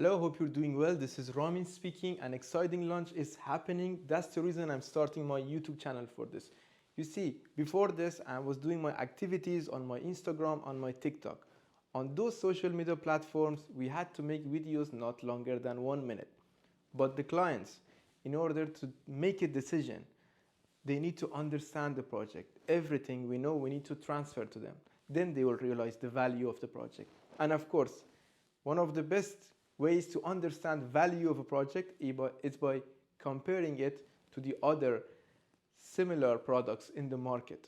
Hello, hope you're doing well. This is Ramin speaking. An exciting launch is happening. That's the reason I'm starting my YouTube channel for this. You see, before this, I was doing my activities on my Instagram, on my TikTok. On those social media platforms, we had to make videos not longer than 1 minute. But the clients, in order to make a decision, they need to understand the project. Everything we know, we need to transfer to them. Then they will realize the value of the project. And of course, one of the best ways to understand value of a project is by comparing it to the other similar products in the market.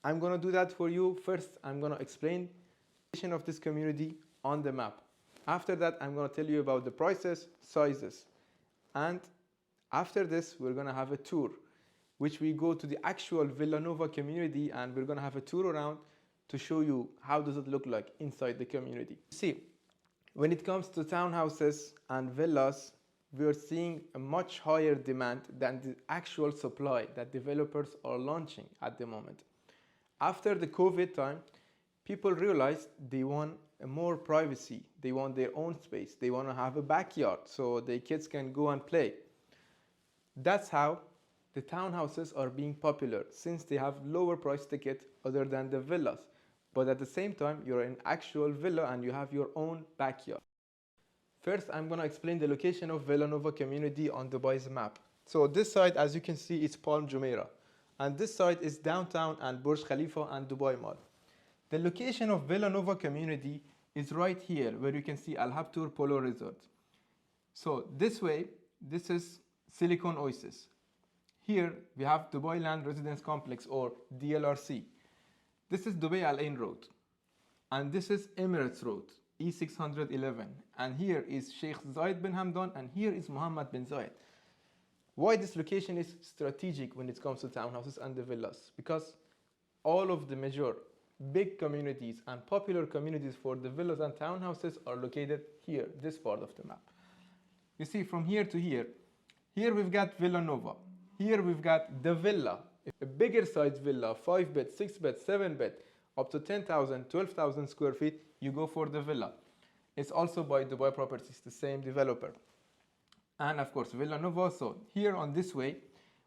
I'm going to do that for you. First, I'm going to explain the position of this community on the map. After that, I'm going to tell you about the prices, sizes. And after this, we're going to have a tour, which we go to the actual Villanova community and we're going to have a tour around to show you how does it look like inside the community. See, when it comes to townhouses and villas, we are seeing a much higher demand than the actual supply that developers are launching at the moment. After the COVID time, people realized they want more privacy. They want their own space. They want to have a backyard so their kids can go and play. That's how the townhouses are being popular, since they have lower price ticket other than the villas. But at the same time, you're in actual villa and you have your own backyard. First, I'm going to explain the location of Villanova community on Dubai's map. So this side, as you can see, is Palm Jumeirah. And this side is downtown and Burj Khalifa and Dubai Mall. The location of Villanova community is right here, where you can see Al Habtoor Polo Resort. So this way, this is Silicon Oasis. Here, we have Dubailand Residence Complex, or DLRC. This is Dubai Al Ain Road, and this is Emirates Road, E611, and here is Sheikh Zayed bin Hamdan, and here is Mohammed bin Zayed. Why this location is strategic when it comes to townhouses and the villas? Because all of the major big communities and popular communities for the villas and townhouses are located here, this part of the map. You see, from here to here we've got Villanova, here we've got the villa. A bigger size villa, 5 bed, 6 bed, 7 bed, up to 10,000, 12,000 square feet, you go for the villa. It's also by Dubai Properties, the same developer. And of course, Villanova. So here on this way,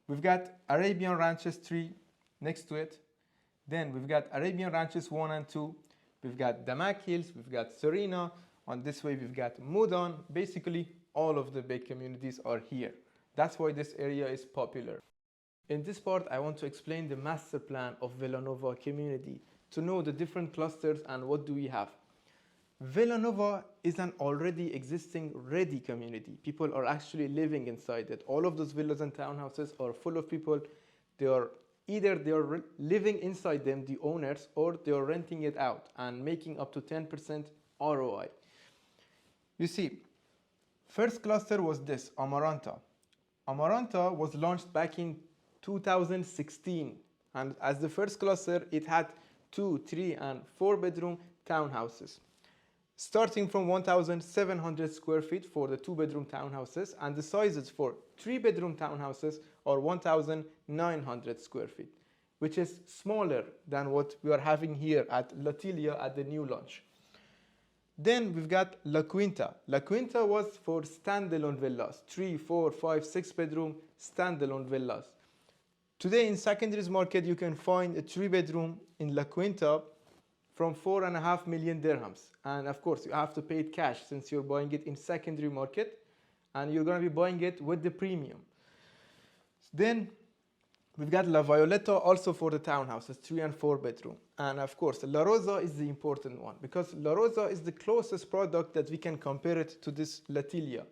we've got Arabian Ranches 3 next to it. Then we've got Arabian Ranches 1 and 2. We've got Damak Hills, we've got Serena. On this way, we've got Mudan. Basically, all of the big communities are here. That's why this area is popular. In this part, I want to explain the master plan of Villanova community to know the different clusters and what do we have. Villanova is an already existing ready community. People are actually living inside it. All of those villas and townhouses are full of people. Either they are living inside them, the owners, or they are renting it out and making up to 10% ROI. You see, first cluster was this, Amaranta. Amaranta was launched back in 2016, and as the first cluster, it had 2, 3, and 4 bedroom townhouses, starting from 1,700 square feet for the 2-bedroom townhouses, and the sizes for 3-bedroom townhouses are 1,900 square feet, which is smaller than what we are having here at Tilia at the new launch. Then we've got La Quinta. La Quinta was for standalone villas, 3, 4, 5, 6 bedroom standalone villas. Today in secondaries market, you can find a 3-bedroom in La Quinta from 4.5 million dirhams. And of course, you have to pay it cash since you're buying it in secondary market and you're going to be buying it with the premium. Then we've got La Violeta also for the townhouses, 3 and 4 bedroom. And of course, La Rosa is the important one because La Rosa is the closest product that we can compare it to this Latilia.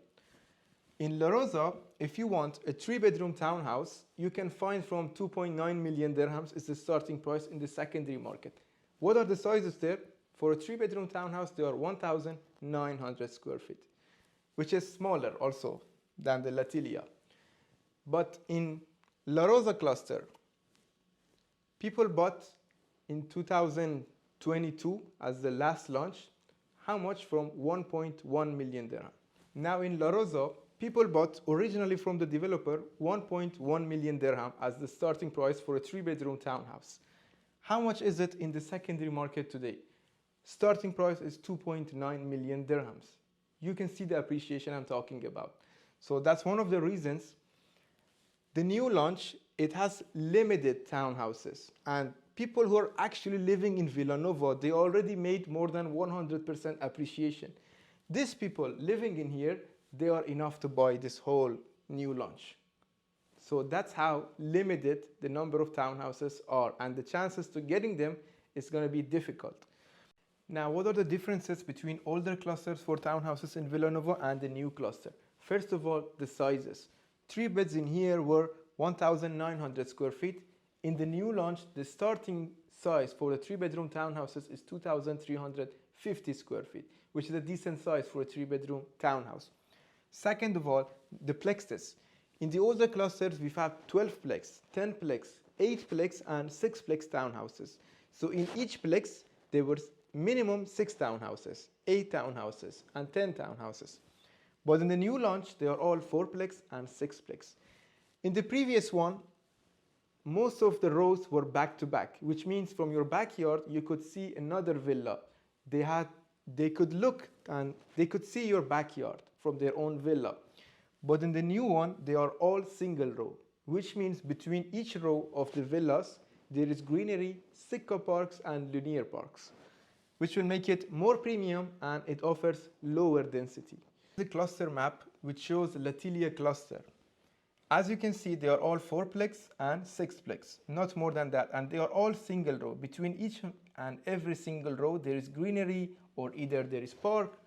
In La Rosa, if you want a 3-bedroom townhouse, you can find from 2.9 million dirhams is the starting price in the secondary market. What are the sizes there? For a 3-bedroom townhouse, they are 1,900 square feet, which is smaller also than the Latilia. But in La Rosa cluster, people bought in 2022 as the last launch, how much? From 1.1 million dirham. Now in La Rosa, people bought originally from the developer 1.1 million dirham as the starting price for a 3-bedroom townhouse. How much is it in the secondary market today? Starting price is 2.9 million dirhams. you can see the appreciation I'm talking about. So that's one of the reasons. The new launch, it has limited townhouses, and people who are actually living in Villanova, they already made more than 100% appreciation. These people living in here, they are enough to buy this whole new launch. So that's how limited the number of townhouses are, and the chances to getting them is going to be difficult. Now, what are the differences between older clusters for townhouses in Villanova and the new cluster? First of all, the sizes. 3 beds in here were 1,900 square feet. In the new launch, the starting size for the 3-bedroom townhouses is 2,350 square feet, which is a decent size for a 3-bedroom townhouse. Second of all, the plexes. In the older clusters, we've had 12 plex, 10 plex, 8 plex, and 6 plex townhouses. So in each plex, there were minimum 6 townhouses, 8 townhouses, and 10 townhouses. But in the new launch, they are all 4-plex and 6-plex. In the previous one, most of the rows were back-to-back, which means from your backyard, you could see another villa. They could look and they could see your backyard from their own villa. But in the new one, they are all single row, which means between each row of the villas, there is greenery, Sikka parks, and linear parks, which will make it more premium and it offers lower density. The cluster map, which shows the Tilia cluster. As you can see, they are all 4-plex and 6-plex, not more than that, and they are all single row. Between each and every single row, there is greenery or either there is park.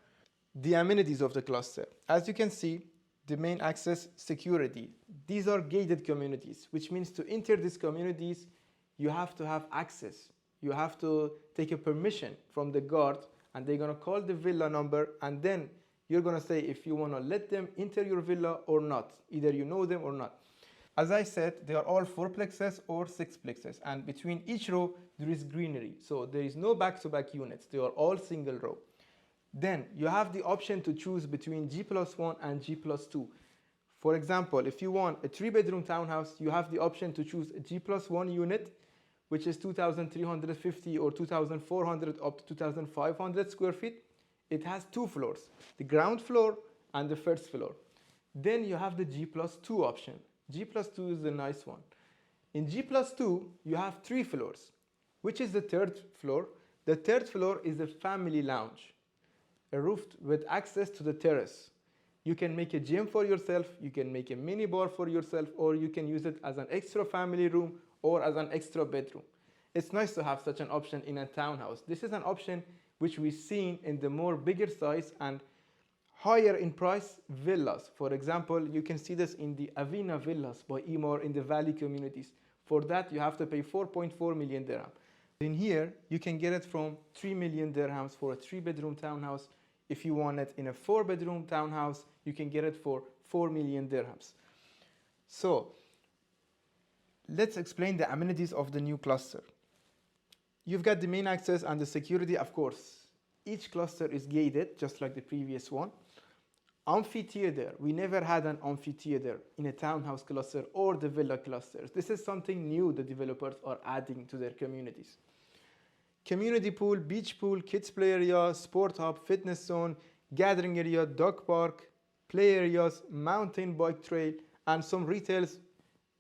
The amenities of the cluster. As you can see, the main access security. These are gated communities, which means to enter these communities, you have to have access. You have to take a permission from the guard, and they're going to call the villa number, and then you're going to say if you want to let them enter your villa or not. Either you know them or not. As I said, they are all 4-plexes or 6-plexes, and between each row, there is greenery. So there is no back-to-back units. They are all single row. Then you have the option to choose between G+1 and G+2. For example, if you want a 3-bedroom townhouse, you have the option to choose a G+1 unit, which is 2,350 or 2,400 up to 2,500 square feet. It has 2 floors, the ground floor and the first floor. Then you have the G+2 option. G+2 is the nice one. In G+2, you have 3 floors. Which is the 3rd floor? The 3rd floor is a family lounge, a roof with access to the terrace. You can make a gym for yourself, you can make a mini bar for yourself, or you can use it as an extra family room or as an extra bedroom. It's nice to have such an option in a townhouse. This is an option which we've seen in the more bigger size and higher in price villas. For example, you can see this in the Avina villas by Emor in the Valley communities. For that, you have to pay 4.4 million dirham. In here, you can get it from 3 million dirhams for a 3-bedroom townhouse. If you want it in a 4-bedroom townhouse, you can get it for 4 million dirhams. So, let's explain the amenities of the new cluster. You've got the main access and the security, of course. Each cluster is gated, just like the previous one. Amphitheater. We never had an amphitheater in a townhouse cluster or the villa clusters. This is something new the developers are adding to their communities. Community pool, beach pool, kids play area, sport hub, fitness zone, gathering area, dog park, play areas, mountain bike trail, and some retails,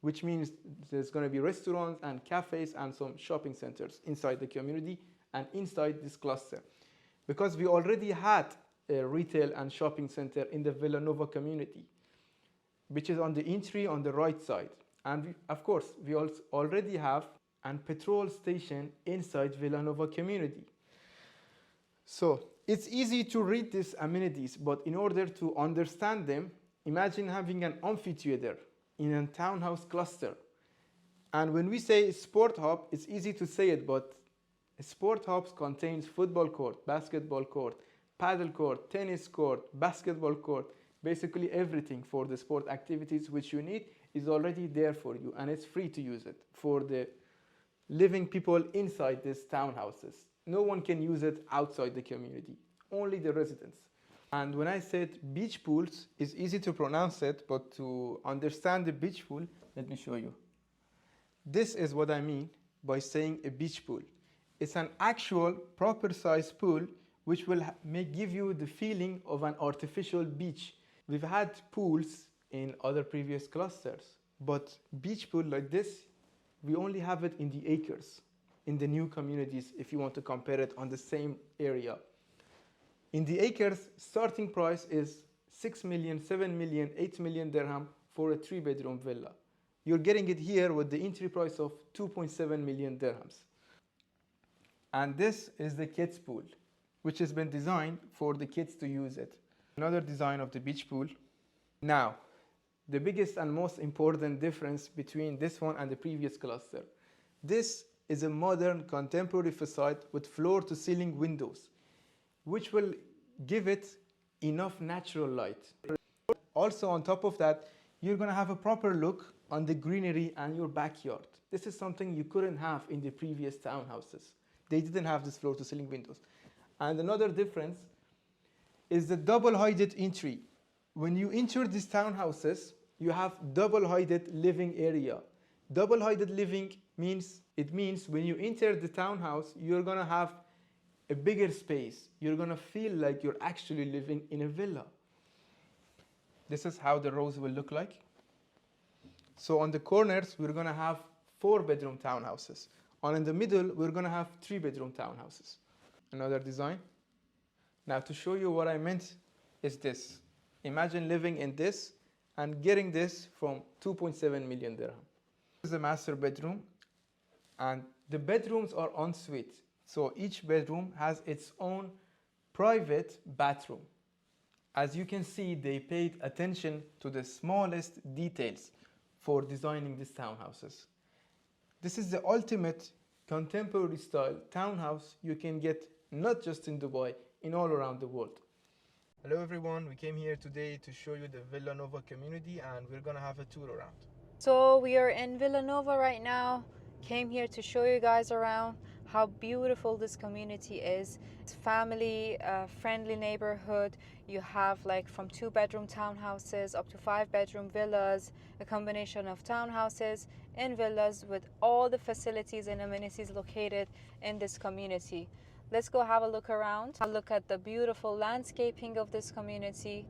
which means there's going to be restaurants and cafes and some shopping centers inside the community and inside this cluster. Because we already had a retail and shopping center in the Villanova community, which is on the entry on the right side. And of course, we also already have a petrol station inside Villanova community. So it's easy to read these amenities, but in order to understand them, imagine having an amphitheater in a townhouse cluster. And when we say sport hub, it's easy to say it, but a sport hub contains football court, basketball court, paddle court, tennis court, basketball court, basically everything for the sport activities which you need is already there for you, and it's free to use it for the living people inside these townhouses. No one can use it outside the community, only the residents. And when I said beach pools, it's easy to pronounce it, but to understand the beach pool, let me show you. This is what I mean by saying a beach pool. It's an actual proper size pool which will give you the feeling of an artificial beach. We've had pools in other previous clusters, but beach pool like this, we only have it in the acres, in the new communities, if you want to compare it on the same area. In the acres, starting price is 6 million, 7 million, 8 million dirham for a 3-bedroom villa. You're getting it here with the entry price of 2.7 million dirhams. And this is the kids pool, which has been designed for the kids to use it. Another design of the beach pool. Now, the biggest and most important difference between this one and the previous cluster. This is a modern contemporary facade with floor-to-ceiling windows, which will give it enough natural light. Also, on top of that, you're going to have a proper look on the greenery and your backyard. This is something you couldn't have in the previous townhouses. They didn't have this floor-to-ceiling windows. And another difference is the double-heighted entry. When you enter these townhouses, you have double-heighted living area. Double-heighted living means when you enter the townhouse, you're going to have a bigger space. You're going to feel like you're actually living in a villa. This is how the rows will look like. So on the corners, we're going to have 4-bedroom townhouses. And in the middle, we're going to have 3-bedroom townhouses. Another design. Now, to show you what I meant is this. Imagine living in this and getting this from 2.7 million dirham. This is the master bedroom, and the bedrooms are en suite. So each bedroom has its own private bathroom. As you can see, they paid attention to the smallest details for designing these townhouses. This is the ultimate contemporary style townhouse you can get not just in Dubai, in all around the world. Hello everyone, we came here today to show you the Villanova community, and we're gonna have a tour around. So we are in Villanova right now. Came here to show you guys around how beautiful this community is. It's family friendly neighborhood. You have like from 2-bedroom townhouses up to 5-bedroom villas, a combination of townhouses and villas with all the facilities and amenities located in this community. Let's go have a look around. I'll look at the beautiful landscaping of this community.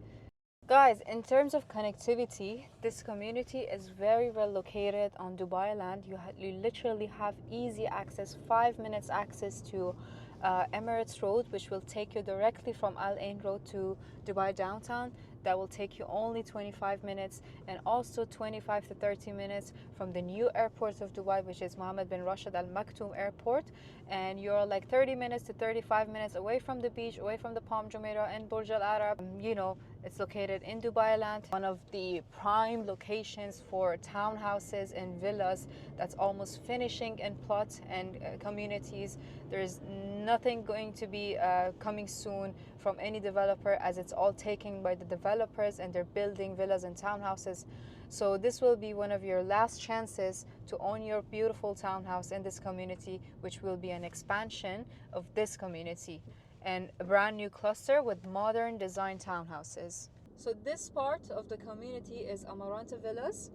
Guys, in terms of connectivity, this community is very well located on Dubailand. You literally have easy access, 5 minutes access to Emirates Road, which will take you directly from Al Ain Road to Dubai downtown. That will take you only 25 minutes, and also 25 to 30 minutes from the new airport of Dubai, which is Mohammed bin Rashid Al Maktoum Airport. And you're like 30 minutes to 35 minutes away from the beach, away from the Palm Jumeirah and Burj Al Arab. You know, it's located in Dubailand, one of the prime locations for townhouses and villas that's almost finishing in plots and communities. There's nothing going to be coming soon from any developer, as it's all taken by the developers and they're building villas and townhouses. So this will be one of your last chances to own your beautiful townhouse in this community, which will be an expansion of this community and a brand new cluster with modern design townhouses. So this part of the community is Amaranta Villas,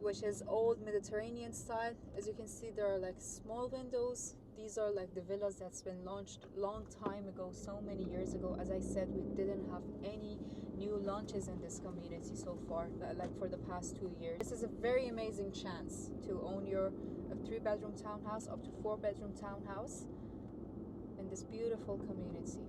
which is old Mediterranean style. As you can see, there are like small windows. These are like the villas that's been launched long time ago, so many years ago. As I said, we didn't have any new launches in this community so far, like for the past 2 years. This is a very amazing chance to own your 3-bedroom townhouse up to 4-bedroom townhouse in this beautiful community.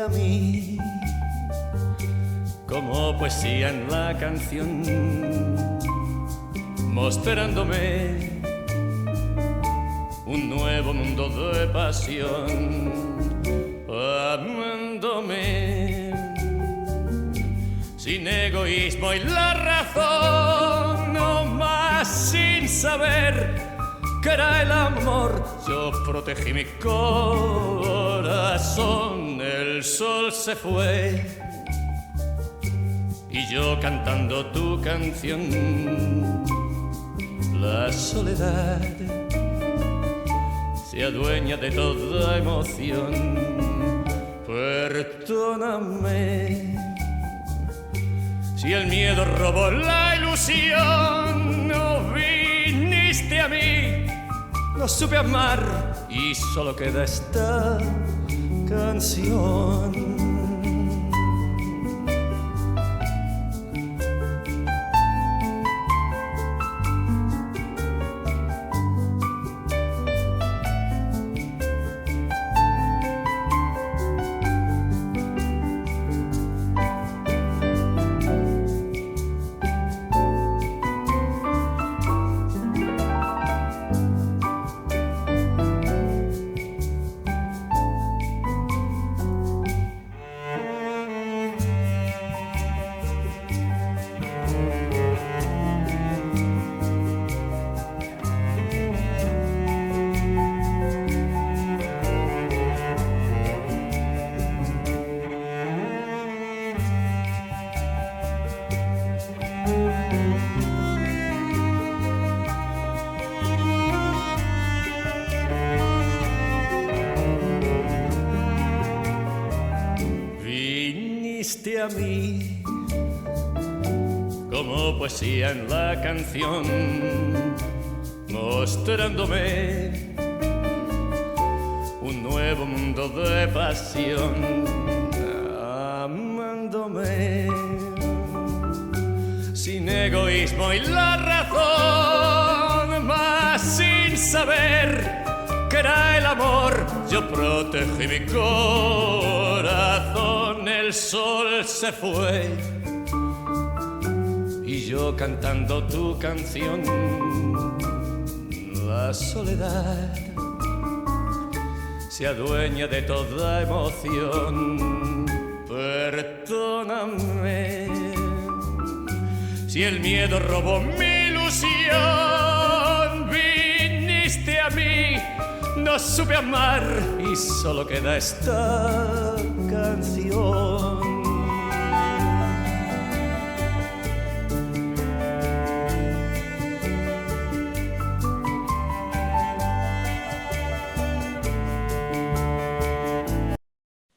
A mí como poesía en la canción, mostrándome un nuevo mundo de pasión, amándome sin egoísmo y la razón, no más sin saber que era el amor. Yo protegí mi corazón. El sol se fue y yo cantando tu canción. La soledad se adueña de toda emoción. Perdóname si el miedo robó la ilusión. No viniste a mí, no supe amar y solo queda esta canción. A mí como poesía en la canción, mostrándome un nuevo mundo de pasión, amándome sin egoísmo y la razón, mas sin saber que era el amor. Yo protegí mi corazón. El sol se fue y yo cantando tu canción. La soledad se adueña de toda emoción. Perdóname si el miedo robó mi ilusión. Viniste a mí, no supe amar y solo queda esta canción.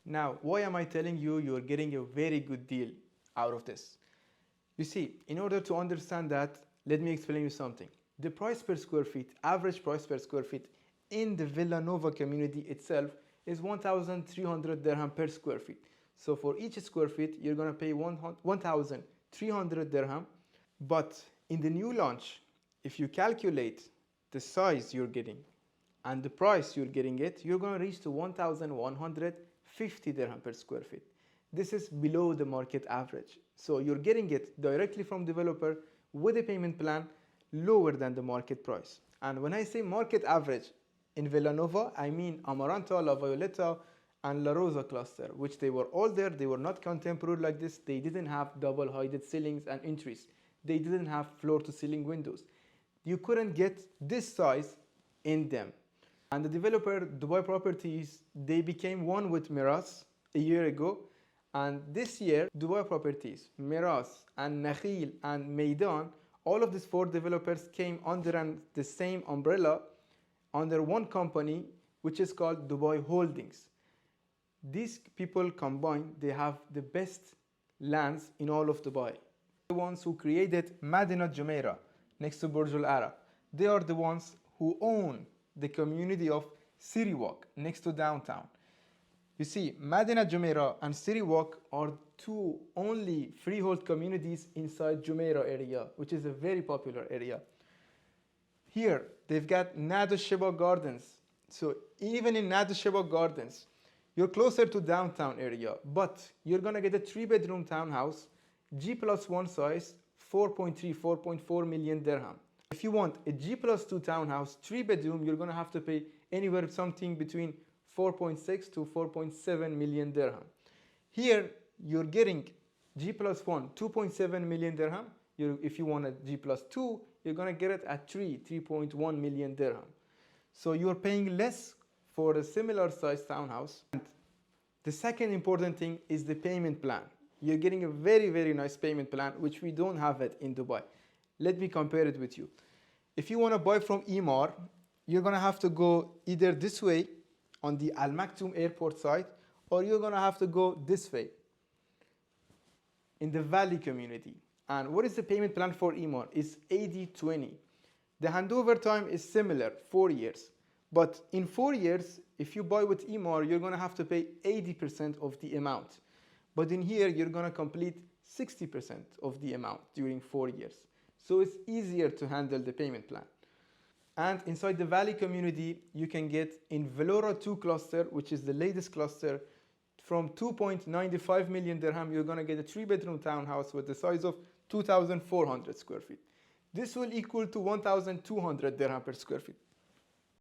Now, why am I telling you you're getting a very good deal out of this? You see, in order to understand that, let me explain you something. The price per square feet, average price per square feet in the Villanova community itself is 1,300 dirham per square feet. So for each square feet, you're gonna pay 1,300 dirham. But in the new launch, if you calculate the size you're getting and the price you're getting it, you're gonna reach to 1,150 dirham per square feet. This is below the market average. So you're getting it directly from developer with a payment plan lower than the market price. And when I say market average, in Villanova, I mean Amaranta, La Violeta, and La Rosa cluster, which they were all there. They were not contemporary like this. They didn't have double-heighted ceilings and entries. They didn't have floor-to-ceiling windows. You couldn't get this size in them. And the developer, Dubai Properties, they became one with Miras a year ago. And this year, Dubai Properties, Miras, and Nakhil, and Maidan, all of these four developers came under the same umbrella under one company, which is called Dubai Holdings. These people combined, they have the best lands in all of Dubai. The ones who created Madinat Jumeirah next to Burj Al Arab. They are the ones who own the community of City Walk next to downtown. You see, Madinat Jumeirah and City Walk are two only freehold communities inside Jumeirah area, which is a very popular area. Here, they've got Nado Sheba Gardens. So even in Nado Sheba Gardens, you're closer to downtown area, but you're gonna get a 3-bedroom townhouse, G+1 size, 4.4 million dirham. If you want a G+2 townhouse, 3-bedroom, you're gonna have to pay anywhere something between 4.6 to 4.7 million dirham. Here, you're getting G+1, 2.7 million dirham. If you want a G+2, you're gonna get it at 3.1 million dirham. So you're paying less for a similar sized townhouse. And the second important thing is the payment plan. You're getting a very, very nice payment plan, which we don't have it in Dubai. Let me compare it with you. If you want to buy from Emaar, you're going to have to go either this way on the Al Maktoum airport side, or you're going to have to go this way in the Valley community. And what is the payment plan for Emaar? It's 80-20. The handover time is similar, 4 years. But in 4 years, if you buy with Emaar, you're going to have to pay 80% of the amount. But in here, you're going to complete 60% of the amount during 4 years. So it's easier to handle the payment plan. And inside the Valley community, you can get in Velora 2 cluster, which is the latest cluster, from 2.95 million dirham, you're going to get a 3-bedroom townhouse with the size of 2,400 square feet. This will equal to 1,200 dirham per square feet.